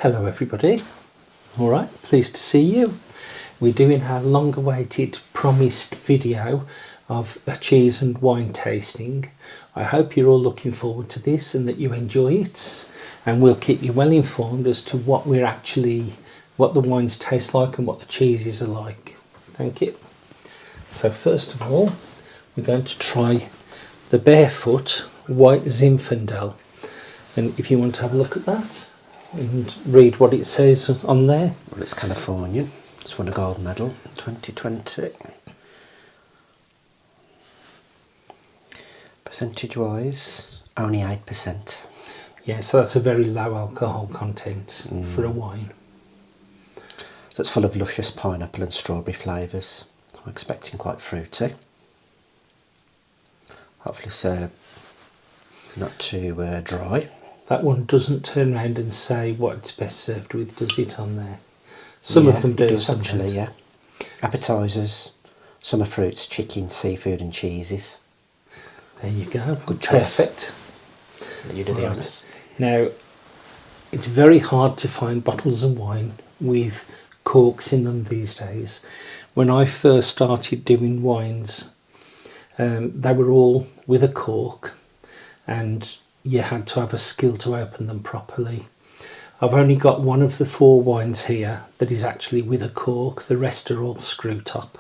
Hello everybody, alright, pleased to see you. We're doing our long awaited promised video of a cheese and wine tasting. I hope you're all looking forward to this and that you enjoy it, and we'll keep you well informed as to what the wines taste like and what the cheeses are like. Thank you. So first of all, we're going to try the Barefoot White Zinfandel, and if you want to have a look at that and read what it says on there. Well, it's Californian. It's won a gold medal 2020. Percentage wise, only 8%. Yeah, so that's a very low alcohol content for a wine. So it's full of luscious pineapple and strawberry flavours. I'm expecting quite fruity. Hopefully so, not too dry. That one doesn't turn around and say what it's best served with, does it, on there? Some of them do. It does actually, yeah. Appetisers, summer fruits, chicken, seafood and cheeses. There you go. Good choice. Perfect. You do the honours. Now, it's very hard to find bottles of wine with corks in them these days. When I first started doing wines, they were all with a cork, and you had to have a skill to open them properly. I've only got one of the 4 wines here that is actually with a cork. The rest are all screw top.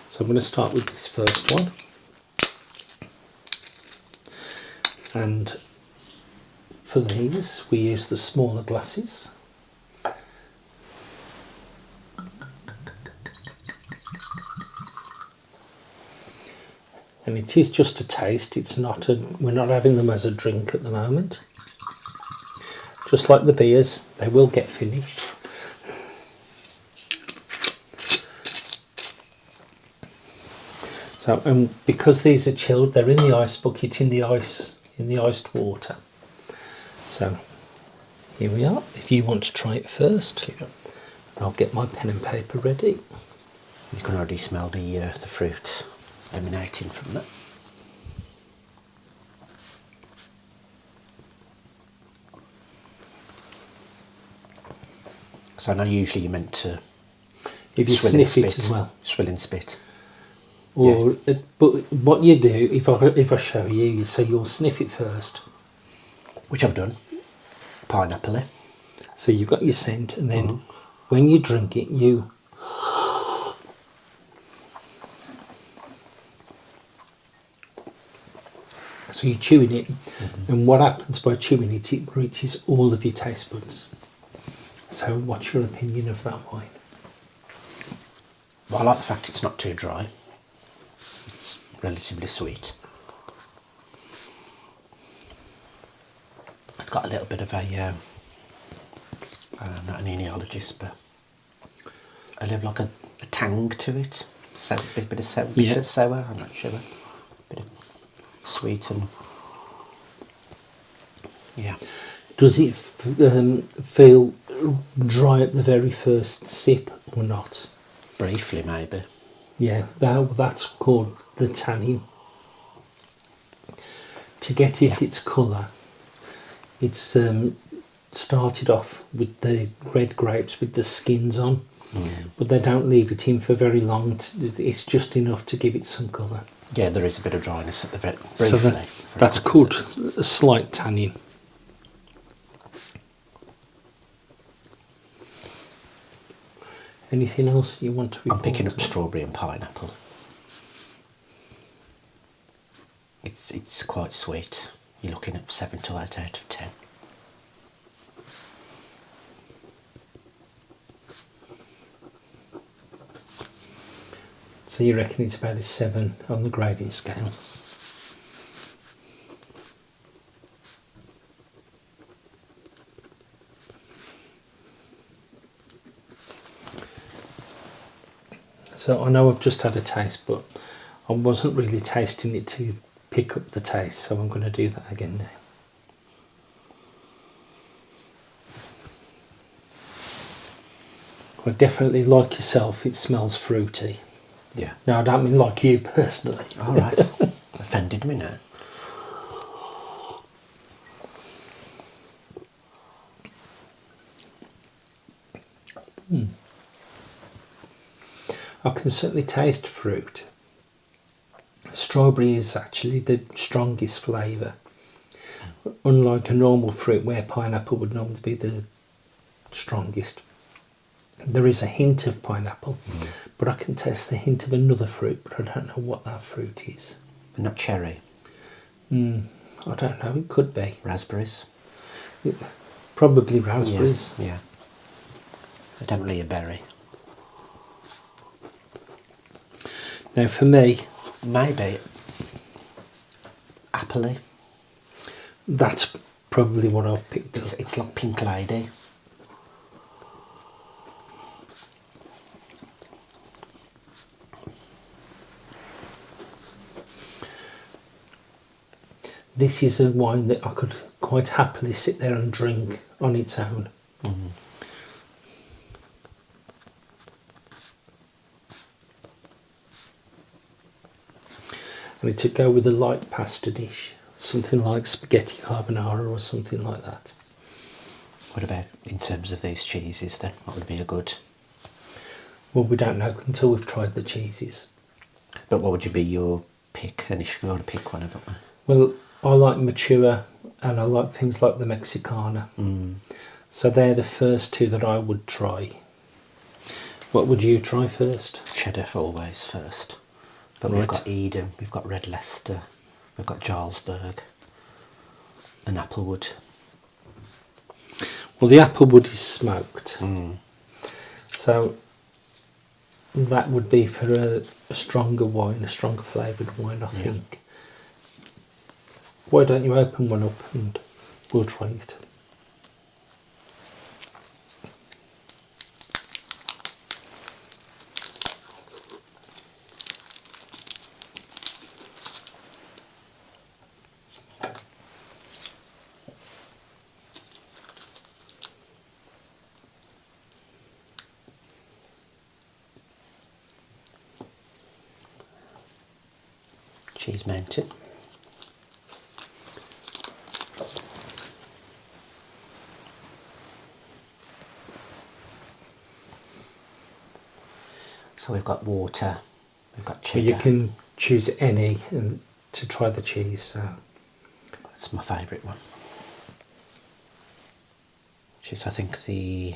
So I'm going to start with this first one. And for these, we use the smaller glasses. And it is just a taste. It's not we're not having them as a drink at the moment. Just like the beers, they will get finished. So, and because these are chilled, they're in the ice bucket in the iced water. So here we are. If you want to try it first, I'll get my pen and paper ready. You can already smell the fruit emanating from that. So I know usually you're meant to if you sniff it as well. Swill and spit. Or, yeah. But what you do, if I show you, so you'll sniff it first. Which I've done. Pineapple. So you've got your scent, and then when you drink it, you... So you're chewing it, and what happens by chewing it, it reaches all of your taste buds. So what's your opinion of that wine? Well, I like the fact it's not too dry. It's relatively sweet. It's got a little bit of a, I'm not an enologist, but a little like a tang to it. Bit of sour, bitter sour, I'm not sure. Bit of sweet and yeah. Does it feel dry at the very first sip or not? Briefly, maybe. Yeah, that's called the tannin. To get it its colour, it's started off with the red grapes with the skins on, but they don't leave it in for very long. It's just enough to give it some colour. Yeah, there is a bit of dryness at the very briefly. So that's called a slight tannin. Anything else you want to report? I'm picking up strawberry and pineapple. It's quite sweet. You're looking at 7 to 8 out of 10. So you reckon it's about a 7 on the grading scale? So I know I've just had a taste, but I wasn't really tasting it to pick up the taste, so I'm going to do that again now. Well, definitely, like yourself, it smells fruity. Yeah. No, I don't mean like you personally. All right. Offended me now. I can certainly taste fruit. Strawberry is actually the strongest flavour. Unlike a normal fruit where pineapple would normally be the strongest. There is a hint of pineapple, but I can taste the hint of another fruit, but I don't know what that fruit is. Not cherry. I don't know, it could be. Raspberries. Probably raspberries. Yeah. Definitely a berry. Now for me, Maybe appley. that's probably what I've picked up. It's like Pink Lady. This is a wine that I could quite happily sit there and drink on its own. And to go with a light pasta dish, something like spaghetti carbonara or something like that. What about in terms of these cheeses then? What would be a good... Well, we don't know until we've tried the cheeses. But what would you be your pick? And if you got to pick one of them? Well, I like mature and I like things like the Mexicana. So they're the first two that I would try. What would you try first? Cheddar always first. But Right. we've got Edam, we've got red Leicester, we've got Jarlsberg and applewood. Well, the applewood is smoked. So that would be for a stronger wine, a stronger flavoured wine, I think. Why don't you open one up and we'll try it. Cheese mountain. So we've got water, we've got cheddar. You can choose any and to try the cheese. So. That's my favourite one. Which is, I think, the...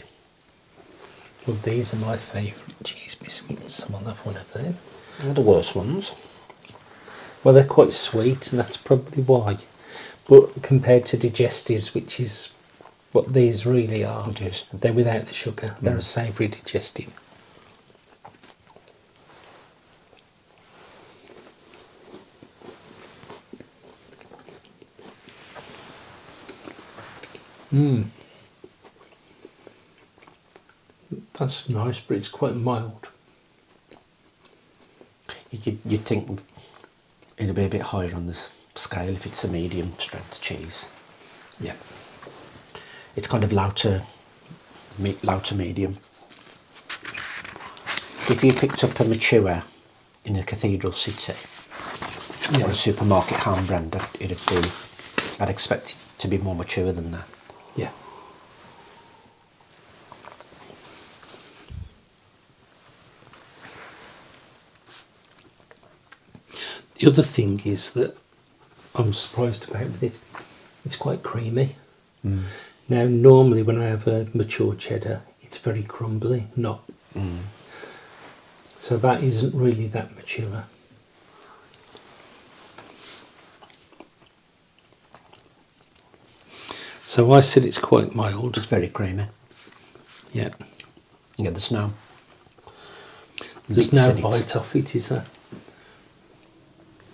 Well, these are my favourite cheese biscuits. I'll have one of them. They're the worst ones. Well, they're quite sweet, and that's probably why. But compared to digestives, which is what these really are, It is. they're without the sugar. They're a savoury digestive. That's nice, but it's quite mild. You'd think it'd be a bit higher on the scale if it's a medium strength cheese. Yeah. It's kind of low to medium. If you picked up a mature in a cathedral city or a supermarket home brand, I'd expect it to be more mature than that. Yeah. The other thing is that I'm surprised about with it, it's quite creamy. Now, normally when I have a mature cheddar, it's very crumbly, not. So that isn't really that mature. So I said it's quite mild. It's very creamy. Yeah. Yeah, there's no There's no bite off it, is there?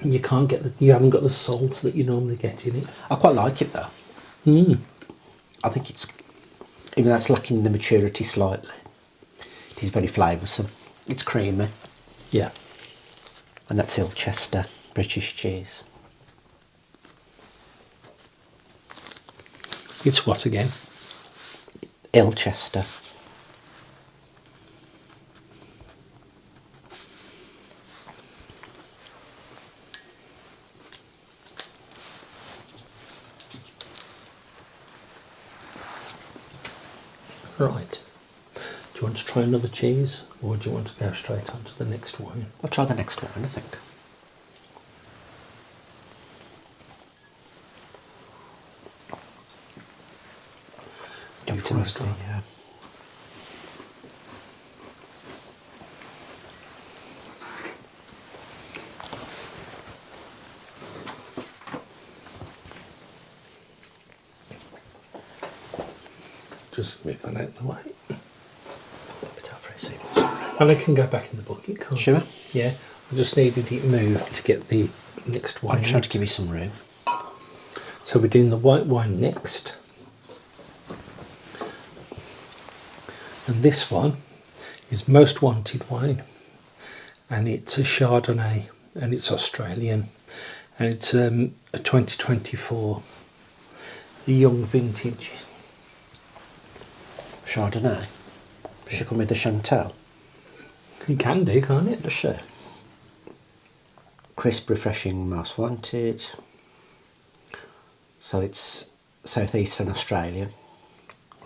You can't get you haven't got the salt that you normally get in it. I quite like it though. I think it's, even though it's lacking the maturity slightly, it is very flavoursome. It's creamy. Yeah. And that's Leicester British cheese. It's what again? Leicester. Right. Do you want to try another cheese, or do you want to go straight on to the next wine? I'll try the next one, I think. Before I start. Yeah. Just move that out of the way. Bit over here, so you And I can go back in the bucket, can't Sure. I? Yeah. I just needed it moved to get the next wine. I'm trying to give you some room. So we're doing the white wine next. And this one is Most Wanted wine. And it's a Chardonnay, and it's Australian. And it's a 2024 young vintage. Chardonnay. Should come with the Chantal. You can do, can't it? Sure. Crisp, refreshing, most wanted. So it's southeastern Australian.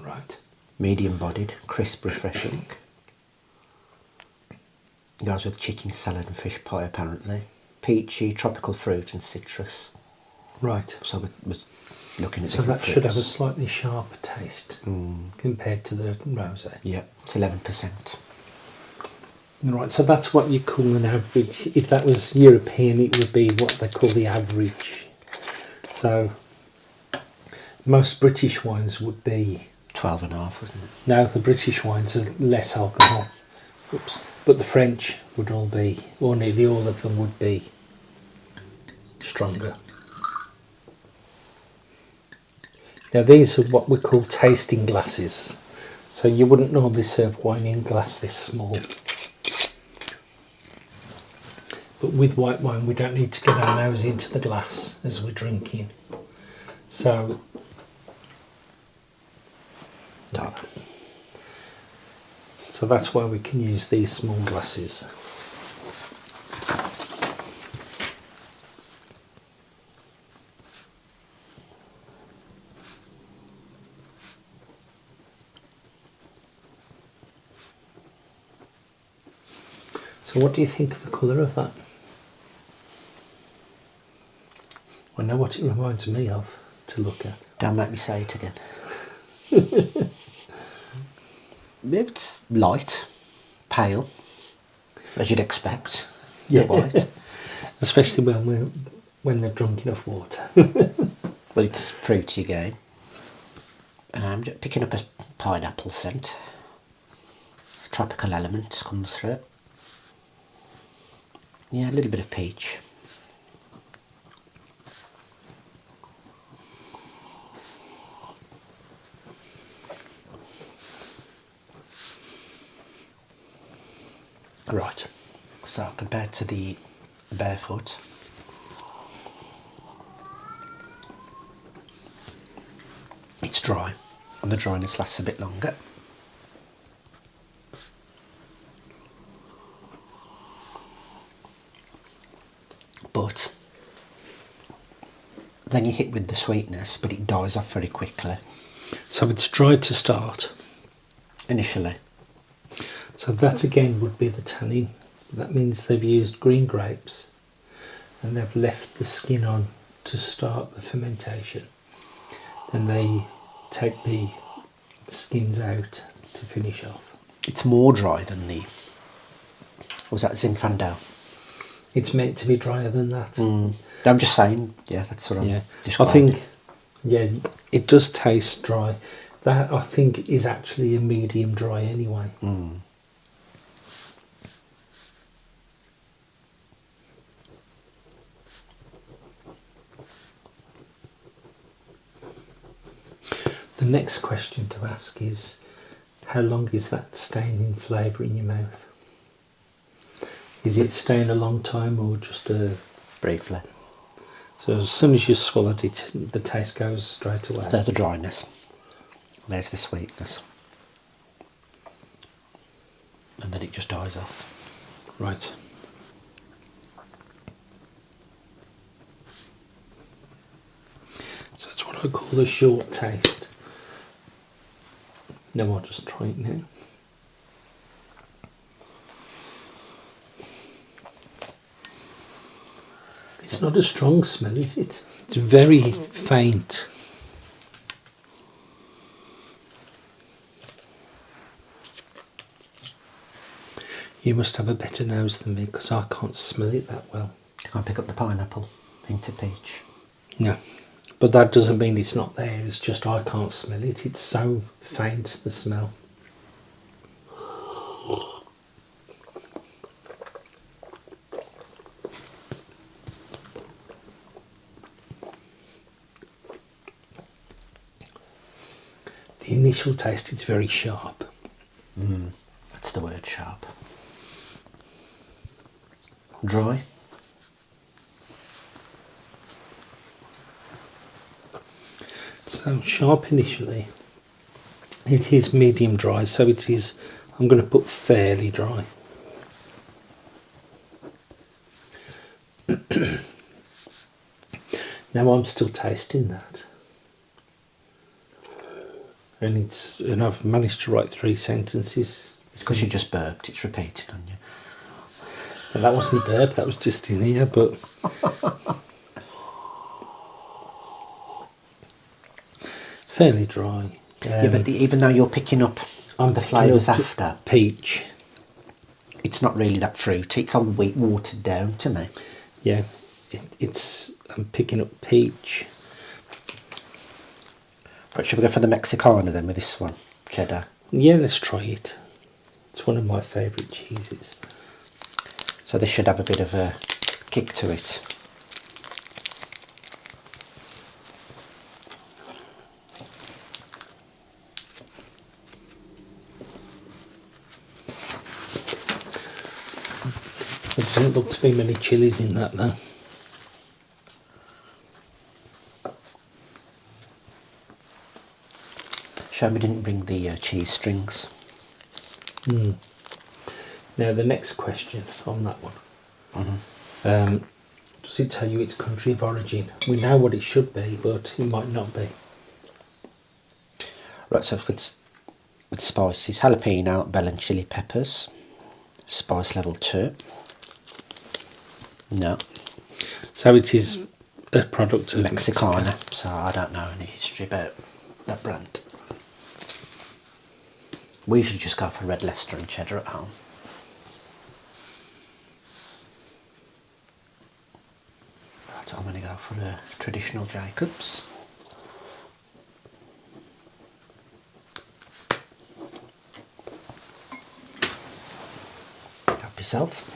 Right. Medium bodied, crisp, refreshing. Goes with chicken salad and fish pie apparently. Peachy, tropical fruit and citrus. Right. So we're looking at So different that should have a fruits. slightly sharper taste compared to the rosé. Yeah, it's 11%. Right, so that's what you call an average. If that was European, it would be what they call the average. So most British wines would be... 12.5, wasn't it? No, the British wines are less alcohol. Oops. But the French would all be, or nearly all of them would be stronger. Now these are what we call tasting glasses. So you wouldn't normally serve wine in glass this small. But with white wine we don't need to get our nose into the glass as we're drinking. So that's why we can use these small glasses. So what do you think of the colour of that? I know what it reminds me of to look at. Don't make me say it again. It's light, pale, as you'd expect. Yeah. White. Especially when they're drunk enough water. But it's fruity again. And I'm just picking up a pineapple scent. Tropical element comes through it. Yeah, a little bit of peach. Right, so compared to the barefoot, it's dry, and the dryness lasts a bit longer. But then you hit with the sweetness, but it dies off very quickly. So it's dry to start. Initially. So that again would be the tannin. That means they've used green grapes and they've left the skin on to start the fermentation. Then they take the skins out to finish off. It's more dry than the... Was that Zinfandel? It's meant to be drier than that. I'm just saying, yeah, that's what I'm I describing. think, yeah, it does taste dry. That I think is actually a medium dry anyway. The next question to ask is, how long is that staying in flavour in your mouth? Is it staying a long time or just a... Briefly. So as soon as you swallowed it, the taste goes straight away? There's the dryness. There's the sweetness. And then it just dies off. Right. So it's what I call the short taste. No, I'll just try it now. It's not a strong smell, is it? It's very faint. You must have a better nose than me because I can't smell it that well. You can't pick up the pineapple into peach. No, but that doesn't mean it's not there. It's just I can't smell it. It's so faint, the smell. The initial taste is very sharp. That's the word, sharp. Dry. So sharp initially. It is medium dry, so it is, I'm going to put fairly dry. Now I'm still tasting that. And I've managed to write 3 sentences. Because you just burped, it's repeating on you. And that wasn't a burp, that was just in here, but fairly dry. Yeah, but even though you're picking up the flavours after, peach. it's not really that fruity. It's all watered down to me. Yeah, I'm picking up peach. Right, should we go for the Mexicana then with this one? Cheddar. Yeah, let's try it. It's one of my favourite cheeses. So this should have a bit of a kick to it. There doesn't look to be many chilies in that though. Shame we didn't bring the cheese strings. Now the next question on that one. Does it tell you its country of origin? We know what it should be, but it might not be. Right, so with spices, jalapeno, bell and chili peppers, spice level 2. No. So it is a product of Mexicana, Mexico. so I don't know any history about that brand. We usually just go for red Leicester and cheddar at home. Right, I'm going to go for the traditional Jacobs. Help yourself.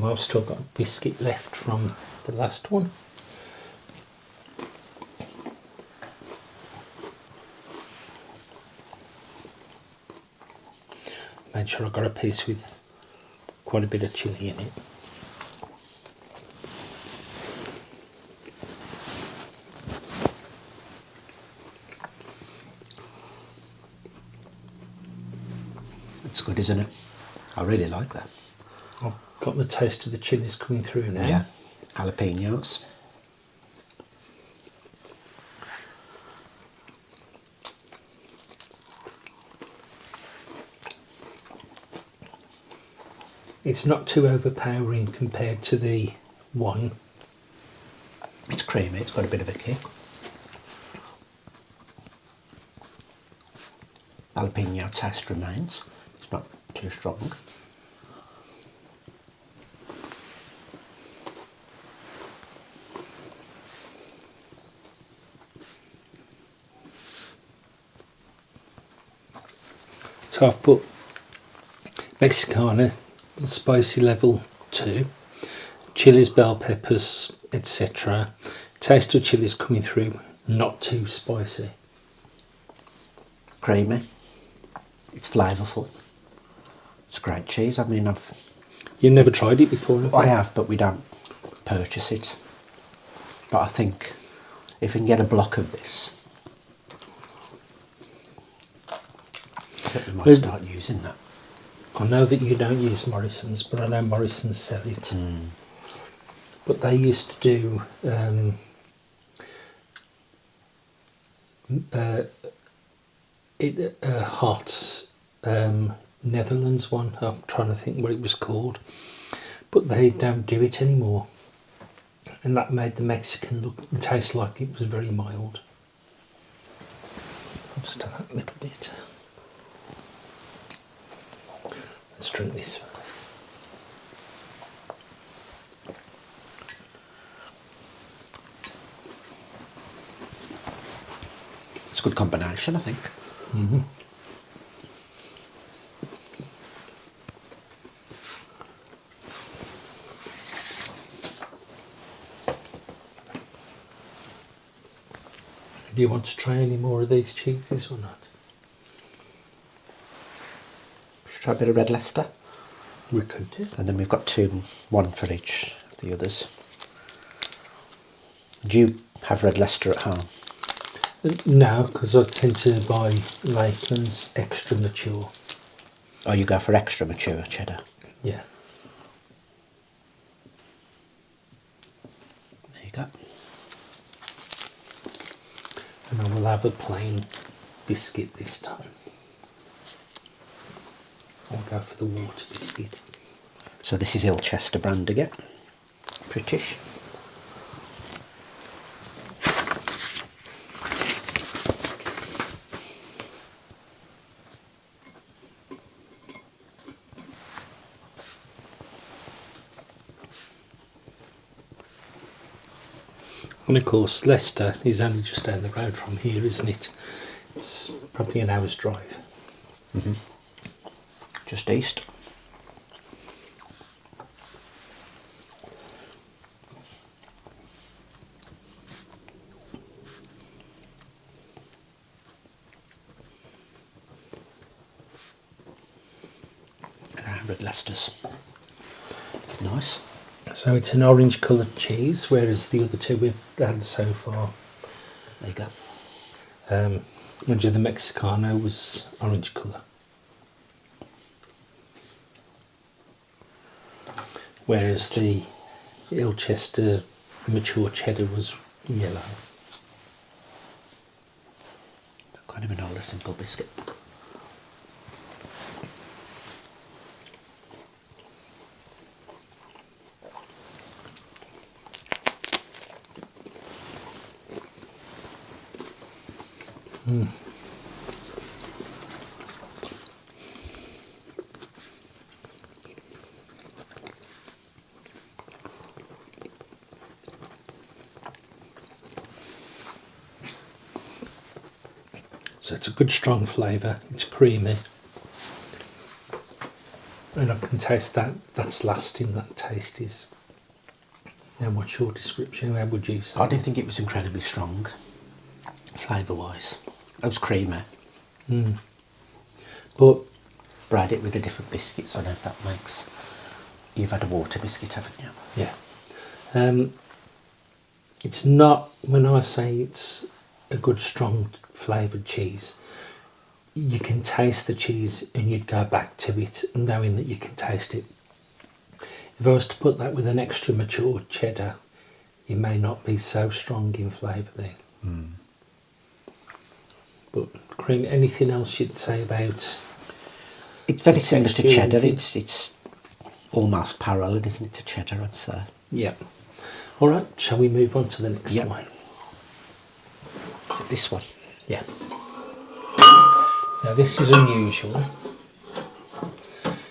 I've still got a biscuit left from the last one. Made sure I got a piece with quite a bit of chilli in it. It's good, isn't it? I really like that. I've got the taste of the chilies coming through now. Yeah, jalapenos. It's not too overpowering compared to the wine. It's creamy, it's got a bit of a kick. Jalapeno taste remains, it's not too strong. So I've put Mexicana, spicy level 2, chilies, bell peppers, etc. Taste of chilies coming through, not too spicy. Creamy, it's flavourful. It's great cheese. I mean, You've never tried it before, have you? I have, but we don't purchase it. But I think if we can get a block of this, I think we might start using that. I know that you don't use Morrison's, but I know Morrison's sell it. But they used to do a hot Netherlands one. I'm trying to think what it was called, but they don't do it anymore. and that made the Mexican look taste like it was very mild. I'll just have that little bit. Let's drink this first. It's a good combination, I think. Mm-hmm. Do you want to try any more of these cheeses or not? Should we try a bit of red Leicester? We could do. And then we've got one for each of the others. Do you have red Leicester at home? No, because I tend to buy Lakeland's extra mature. Oh, you go for extra mature cheddar? Yeah. There you go. And I will have a plain biscuit this time. I'll go for the water biscuit. So this is Ilchester brand again. British. And of course Leicester is only just down the road from here, isn't it? It's probably an hour's drive. Mm-hmm. Just east. Red Leicester's nice. So it's an orange coloured cheese, whereas the other two we've had so far. There you go. Mind you, the Mexicana was orange colour. Whereas the Ilchester mature cheddar was yellow. Can't even hold a simple biscuit. Mm. So it's a good strong flavour, it's creamy. And I can taste that's lasting, that taste is. Now what's your description? How would you say? I didn't think it was incredibly strong, flavour wise. It was creamy. Mm. But I had it with the different biscuits. I don't know if that makes. You've had a water biscuit, haven't you? yeah. It's not, when I say it's a good strong flavoured cheese, you can taste the cheese and you'd go back to it knowing that you can taste it. If I was to put that with an extra mature cheddar, it may not be so strong in flavour then. Mm. But cream, anything else you'd say about? It's very similar to cheddar. Anything? It's almost parallel, isn't it, to cheddar, I'd say. Yeah. All right, shall we move on to the next Yep. one? Is it this one? Yeah. Now this is unusual.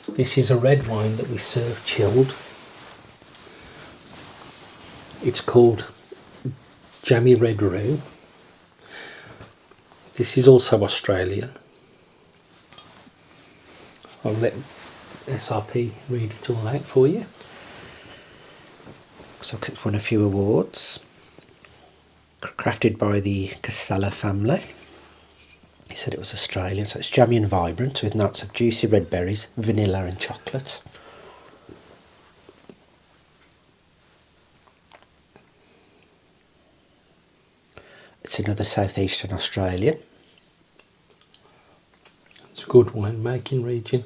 This is a red wine that we serve chilled. It's called Jammy Red Roux. This is also Australian. I'll let SRP read it all out for you. Looks like it's won a few awards. Crafted by the Casella family. He said it was Australian, so it's jammy and vibrant with notes of juicy red berries, vanilla and chocolate. It's another southeastern Australian. It's a good winemaking region.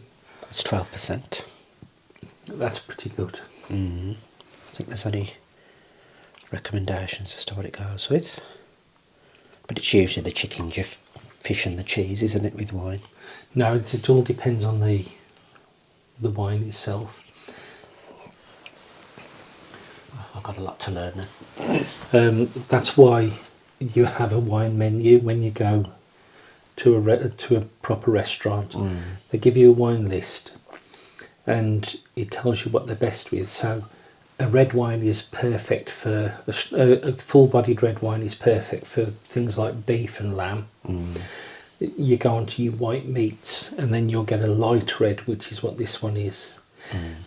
It's 12%. That's pretty good. Mm-hmm. I think there's any recommendations as to what it goes with. But it's usually the chicken, fish and the cheese, isn't it, with wine? No, it all depends on the wine itself. I got a lot to learn now. That's why you have a wine menu when you go to a proper restaurant. They give you a wine list, and it tells you what they're best with. So a red wine is perfect for a full-bodied red wine is perfect for things like beef and lamb. You go on to your white meats, and then you'll get a light red, which is what this one is.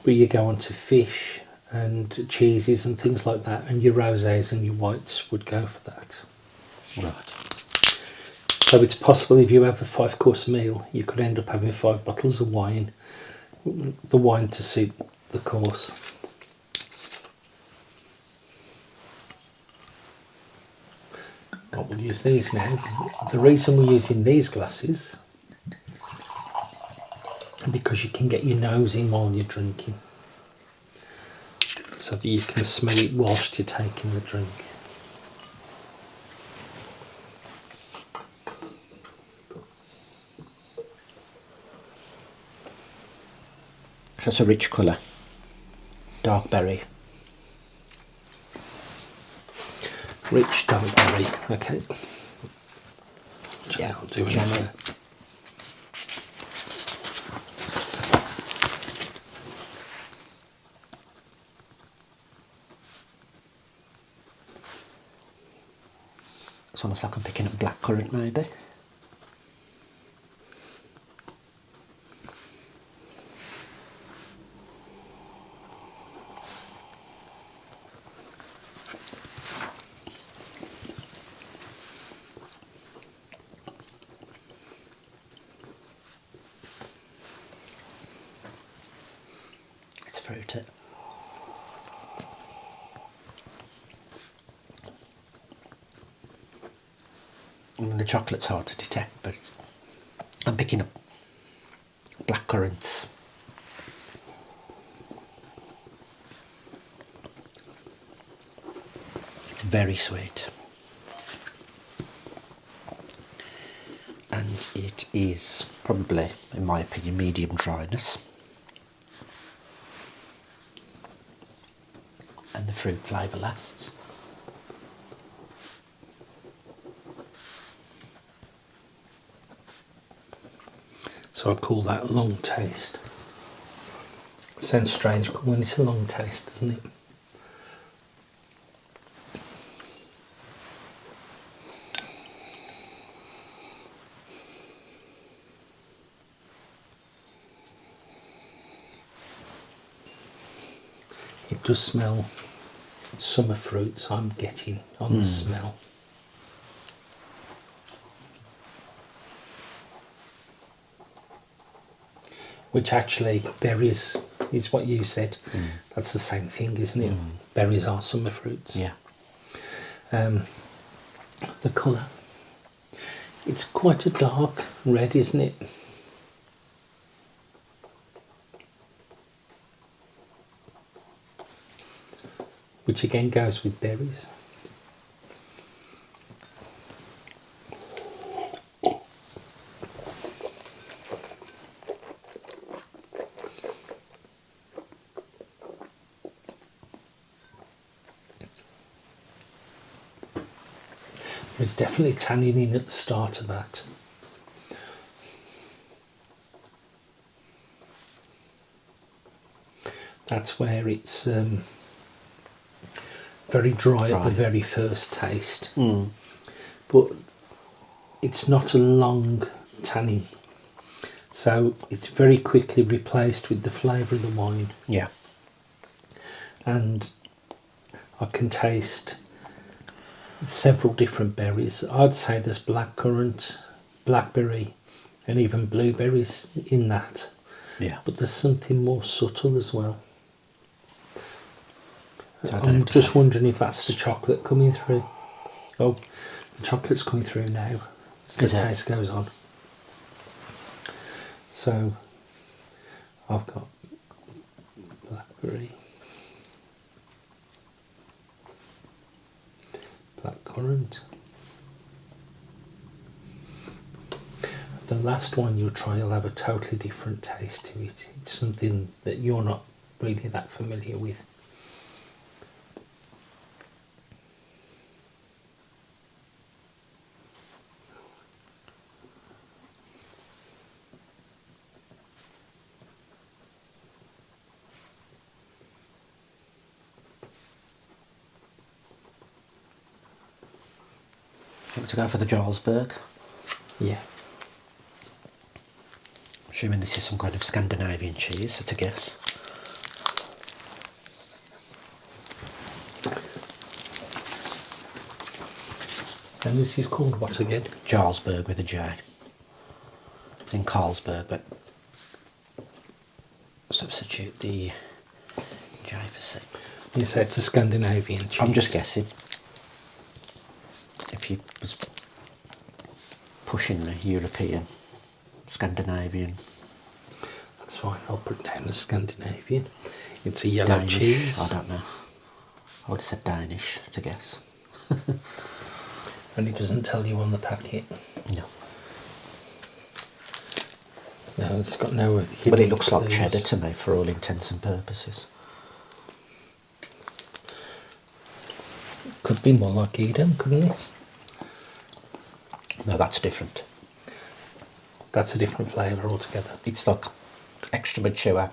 But you go on to fish and cheeses and things like that, and your rosés and your whites would go for that. Right. So it's possible if you have a 5-course meal, you could end up having 5 bottles of wine, the wine to suit the course. But we'll use these now. The reason we're using these glasses because you can get your nose in while you're drinking, so that you can smell it whilst you're taking the drink. That's a rich colour. Dark berry. Rich dark berry, okay. Yeah, I'll do it. jammy. It's almost like I'm picking up blackcurrant, maybe. It's fruity. The chocolate's hard to detect, but I'm picking up blackcurrants. It's very sweet, and it is probably, in my opinion, medium dryness, and the fruit flavour lasts. So I call that a long taste. Sounds strange when it's a long taste, doesn't it? It does smell summer fruits I'm getting on the smell. Which actually, berries is what you said. That's the same thing, isn't it? Berries are summer fruits. Yeah. The colour, it's quite a dark red, isn't it? Which again goes with berries. There's definitely tannin in at the start of that. That's where it's very dry at the very first taste. But it's not a long tannin. So it's very quickly replaced with the flavour of the wine. Yeah. And I can taste several different berries. I'd say there's blackcurrant, blackberry, and even blueberries in that. Yeah. But there's something more subtle as well. So I'm just wondering if that's the chocolate coming through. Oh, the chocolate's coming through now as the taste goes on. So I've got blackberry, blackcurrant. The last one you'll try will have a totally different taste to it. It's something that you're not really that familiar with. you want to go for the Jarlsberg? Yeah. Assuming this is some kind of Scandinavian cheese, that's a guess. And this is called what again? Jarlsberg with a J. It's in Carlsberg, but substitute the J for C. You say it's a Scandinavian cheese. I'm just guessing. If you was pushing the European, Scandinavian. That's fine, I'll put down as Scandinavian. It's a yellow Danish, cheese. I don't know. I would have said Danish, to guess. And it doesn't tell you on the packet. No. No, it's got no... But it looks like cheddar to me for all intents and purposes. Could be more like Edam, couldn't it? No, that's different. That's a different flavour altogether. It's like extra mature.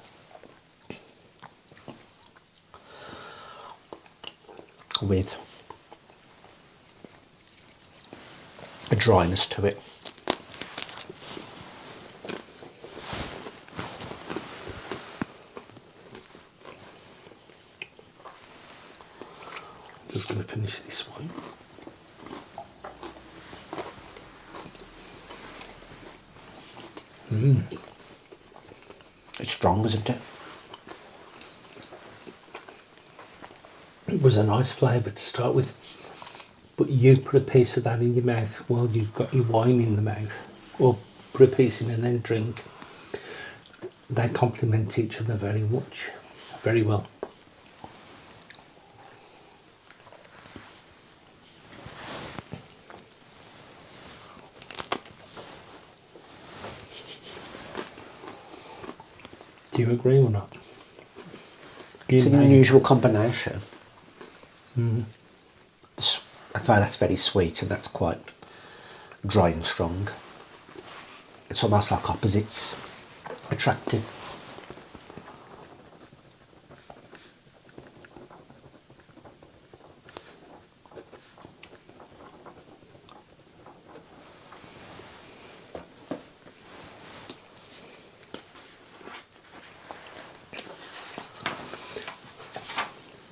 With a dryness to it. Just going to finish this one. It's strong, isn't it? It was a nice flavour to start with, but you put a piece of that in your mouth while you've got your wine in the mouth, or put a piece in and then drink. They complement each other very much, very well. Do you agree or not? It's an unusual combination. Mm. I'd say that's very sweet and that's quite dry and strong. It's almost like opposites attractive.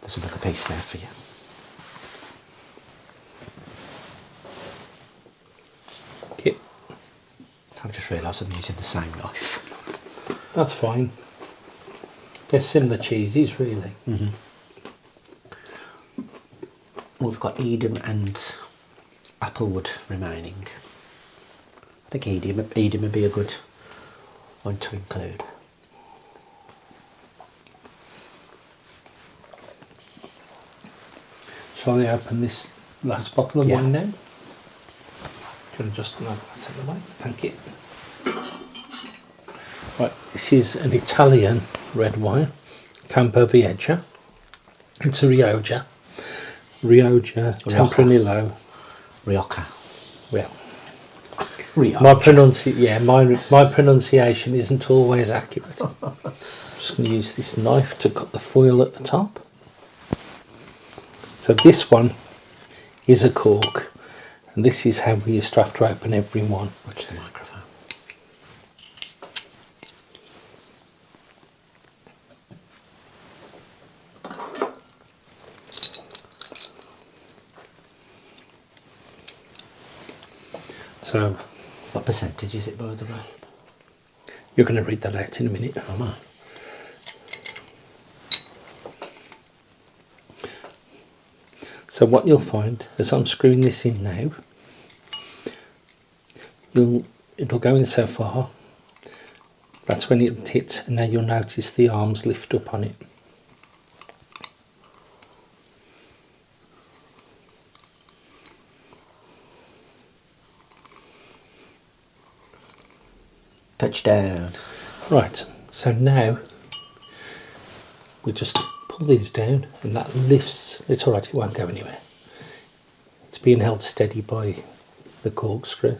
There's another piece there for you. Okay. I've just realised I'm using the same knife. That's fine. They're similar cheeses, really. Mm-hmm. We've got Edam and applewood remaining. I think Edam would be a good one to include. Shall I open this last bottle of Yeah. wine now? Do you want to just put that glass out of the way? Thank you. Right, this is an Italian red wine, Campo Viejo. It's a Rioja. Rioja Tempranillo. Rioja. Well, Rioja. my pronunciation isn't always accurate. I'm just going to use this knife to cut the foil at the top. So this one is a cork, and this is how we used to have to open every one. Watch the microphone. So What percentage is it, by the way? you're going to read that out in a minute. Am I? So what you'll find as I'm screwing this in now, it'll go in so far. That's when it hits, and now you'll notice the arms lift up on it. Touchdown. Right, so now we just pull these down and that lifts. It's alright, it won't go anywhere. It's being held steady by the corkscrew.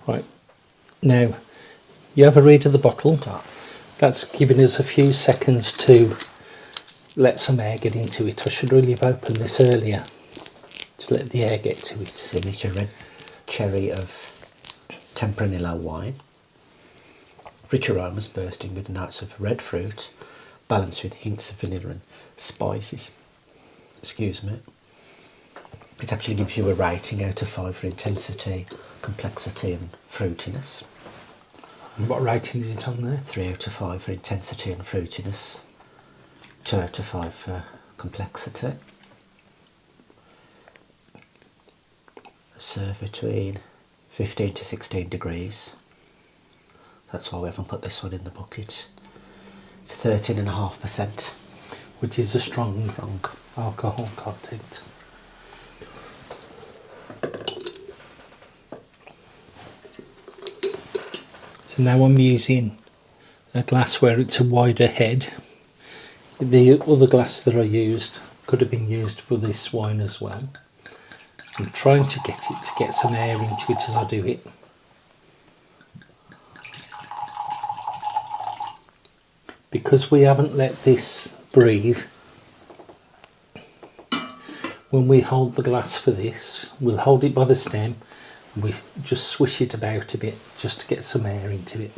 Right, now you have a read of the bottle. That's giving us a few seconds to let some air get into it. I should really have opened this earlier to let the air get to it. Signature red cherry of Tempranillo wine. Rich aromas bursting with notes of red fruit, balanced with hints of vanilla and spices. Excuse me. It actually gives you a rating out of 5 for intensity, complexity and fruitiness. And what rating is it on there? 3 out of 5 for intensity and fruitiness. 2 out of 5 for complexity. Serve between 15 to 16 degrees. That's why we haven't put this one in the bucket. It's 13.5%. Which is a strong alcohol content. So now I'm using a glass where it's a wider head. The other glass that I used could have been used for this wine as well. I'm trying to get some air into it as I do it. Because we haven't let this breathe, when we hold the glass for this, we'll hold it by the stem and we just swish it about a bit just to get some air into it.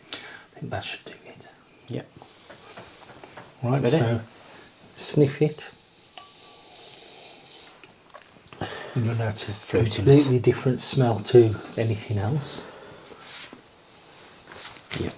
I think that should do it. Yep. Right, Ready? so sniff it. And you'll notice a Fruitiness. completely different smell to anything else. Yep.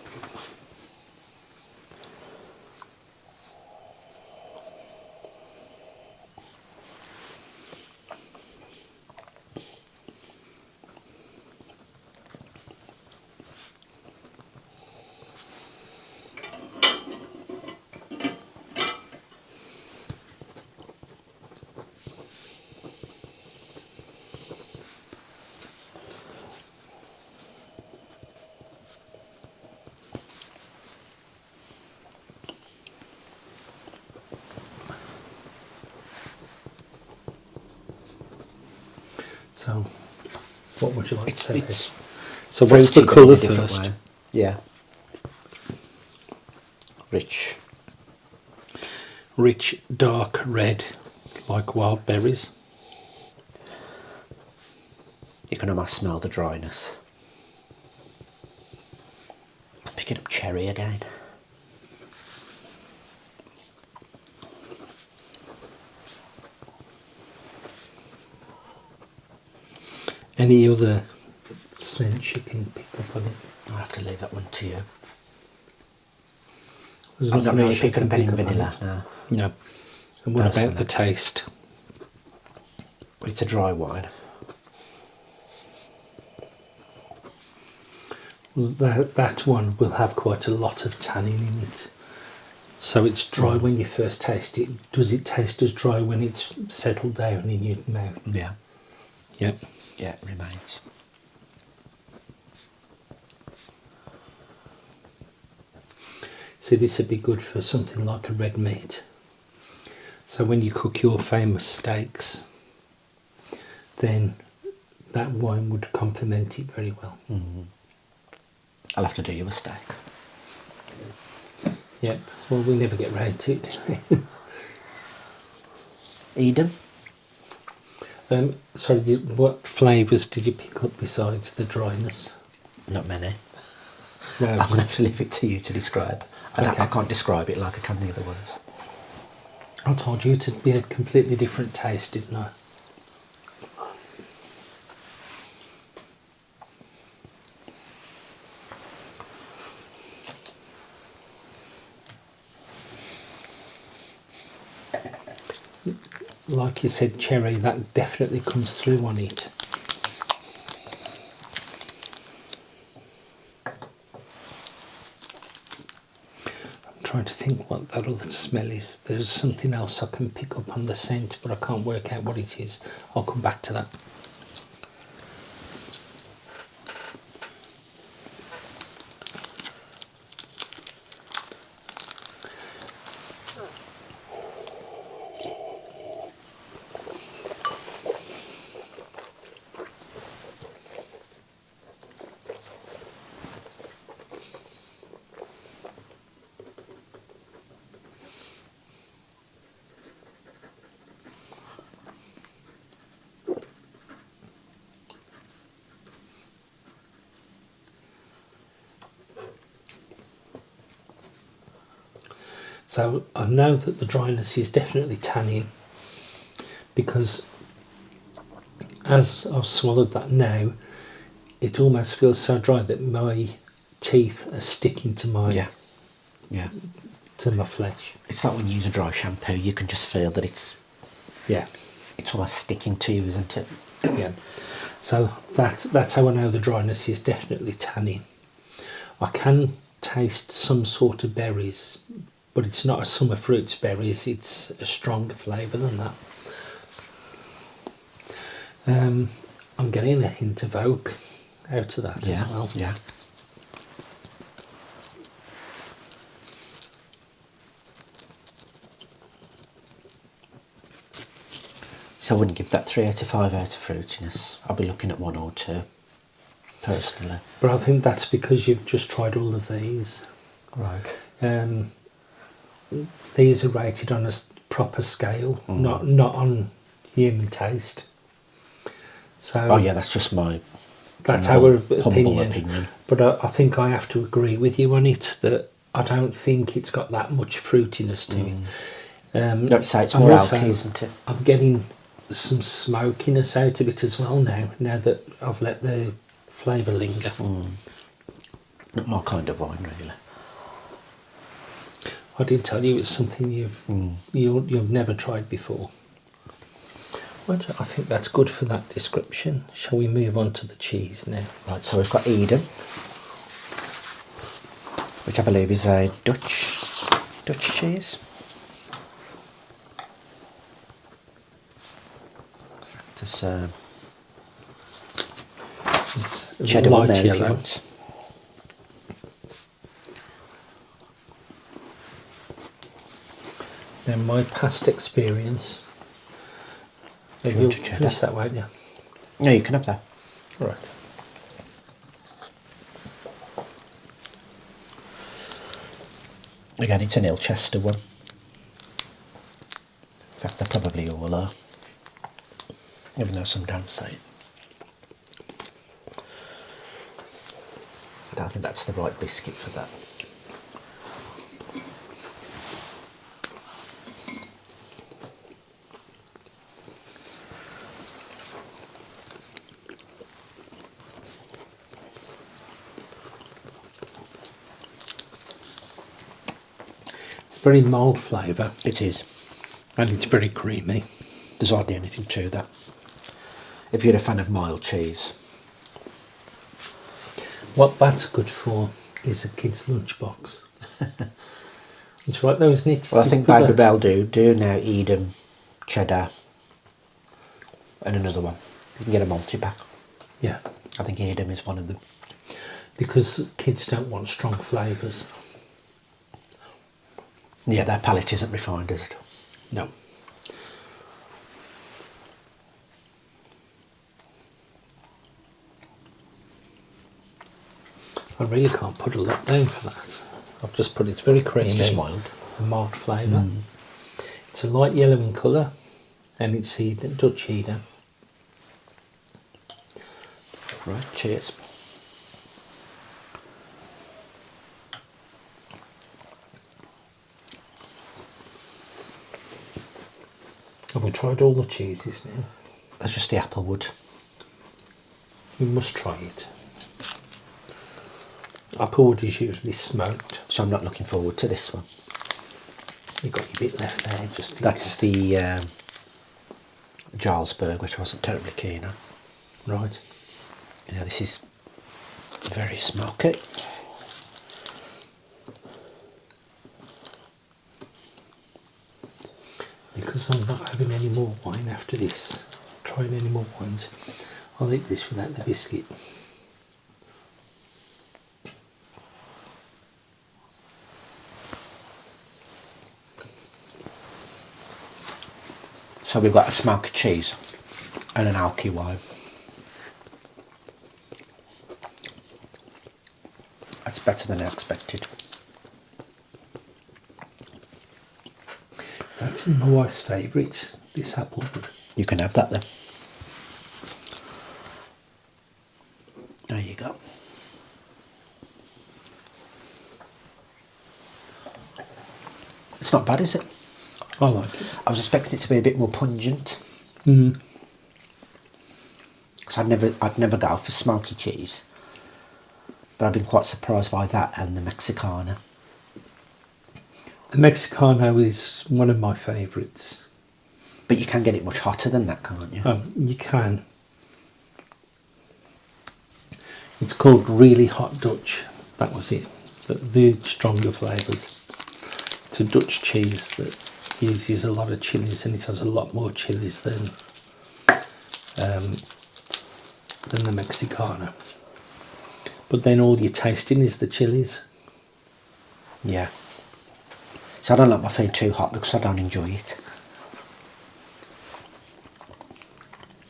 So, what would you like to say? It's So, what's fruity, the but in a colour different first? way. Yeah. Rich. Rich, dark red, like wild berries. You can almost smell the dryness. I'm picking up cherry again. Any other scents you can pick up on it? I'll have to leave that one to you. There's I'm not nothing really else you picking can up any pick up on vanilla it? now. No. And what Personally. about the taste? But it's a dry wine. Well, that one will have quite a lot of tannin in it. So it's dry when you first taste it. Does it taste as dry when it's settled down in your mouth? Yeah. Yep. Yeah, it remains. So this would be good for something like a red meat. So when you cook your famous steaks, then that wine would complement it very well. I'll have to do you a steak. Yep. Well, we never get round to it, do we? Edam. Sorry, what flavours did you pick up besides the dryness? Not many. No. I'm going to have to leave it to you to describe. I Okay. can't describe it like I can the other ones. I told you to be a completely different taste, didn't I? Like you said, cherry, that definitely comes through on it. I'm trying to think what that other smell is. There's something else I can pick up on the scent, but I can't work out what it is. I'll come back to that. So I know that the dryness is definitely tannin, because as I've swallowed that now, it almost feels so dry that my teeth are sticking to my Yeah. to my flesh. It's like when you use a dry shampoo, you can just feel that it's almost sticking to you, isn't it? Yeah. So that's how I know the dryness is definitely tannin. I can taste some sort of berries, but it's not a summer fruits berries, it's a stronger flavour than that. I'm getting a hint of oak out of that as well. Yeah. So I wouldn't give that 3 out of 5 out of fruitiness. I'll be looking at 1 or 2, personally. But I think that's because you've just tried all of these. Right. These are rated on a proper scale, not on human taste. So Oh yeah, that's just my that's humble our opinion. opinion. But I think I have to agree with you on it, that I don't think it's got that much fruitiness to it. Like you say, it's I'm more also- alky, isn't it? I'm getting some smokiness out of it as well now that I've let the flavour linger. Not my kind of wine, really. I did tell you it's something you've never tried before. Right, I think that's good for that description. Shall we move on to the cheese now? Right, so we've got Edam, which I believe is a Dutch cheese. In fact, It's cheddar on light there if you yellow. want. Now, my past experience. you You'll want a cheddar? finish that, won't you? No, you can have that. All right. Again, it's an Leicester one. In fact, they probably all are. Even though some don't say it. I don't think that's the right biscuit for that. Very mild flavour, It is. and it's very creamy. There's hardly anything to that. If you're a fan of mild cheese. What that's good for is a kid's lunchbox. It's right though, isn't it? Well, I think Put Baby that- Bell do now Edam, cheddar, and another one. You can get a multi-pack. Yeah, I think Edam is one of them. because kids don't want strong flavours. Yeah, their palate isn't refined, is it? No. I really can't put a lot down for that. I've just put it's very creamy. It's just mild. A mild flavour. It's a light yellow in colour, and it's Dutch Edam. Right, cheers. Have we tried all the cheeses now? That's just the applewood. We must try it. Applewood is usually smoked. So I'm not looking forward to this one. You've got your bit left there. Just That's the Jarlsberg, which I wasn't terribly keen on. right. Yeah, this is very smoky. Because I'm not having any more wine after this, trying any more wines, I'll eat this without the biscuit. So we've got a smoky cheese and an alky wine. That's better than I expected. It's actually my wife's favourite, this applewood. You can have that then. There you go. It's not bad, is it? I like it. I was expecting it to be a bit more pungent. Mm. Because I'd never go for smoky cheese. But I've been quite surprised by that and the Mexicana. The Mexicano is one of my favourites. But you can get it much hotter than that, can't you? You can. It's called Really Hot Dutch. That was it. The stronger flavours. It's a Dutch cheese that uses a lot of chilies, and it has a lot more chilies than the Mexicana. But then all you're tasting is the chilies. Yeah. So I don't like my food too hot because I don't enjoy it.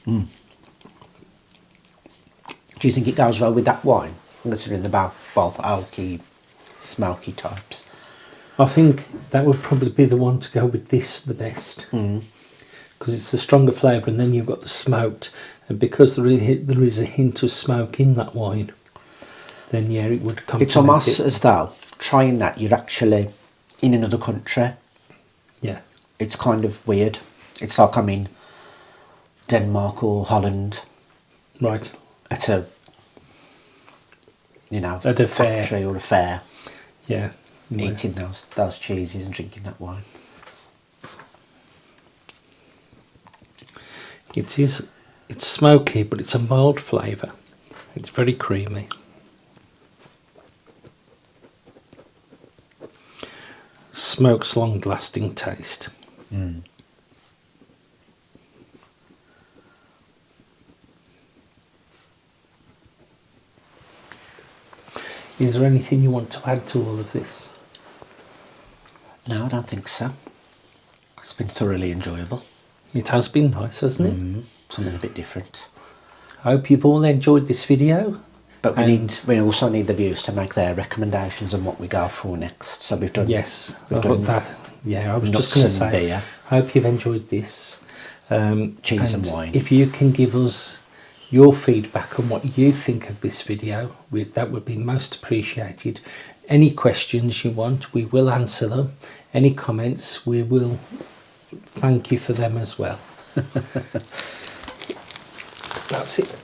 Mm. Do you think it goes well with that wine? Considering they're both oaky, smoky types. I think that would probably be the one to go with this the best. Because it's the stronger flavour, and then you've got the smoked. And because there is a hint of smoke in that wine, then yeah, it would complement it. It's almost as though trying that you're actually in another country. Yeah. It's kind of weird. It's like I'm in Denmark or Holland. Right. At a, at a factory fair. or a fair. Yeah. Eating those cheeses and drinking that wine. It's smoky, but it's a mild flavour. It's very creamy. Smoke's long-lasting taste. Is there anything you want to add to all of this? No, I don't think so. It's been thoroughly enjoyable. It has been nice, hasn't it? Something a bit different. I hope you've all enjoyed this video. But we also need the viewers to make their recommendations on what we go for next. So we've done. Yes, we've done that. Yeah, I was nuts just going to and say. beer. I hope you've enjoyed this. Cheese and wine. If you can give us your feedback on what you think of this video, that would be most appreciated. Any questions you want, we will answer them. Any comments, we will thank you for them as well. That's it.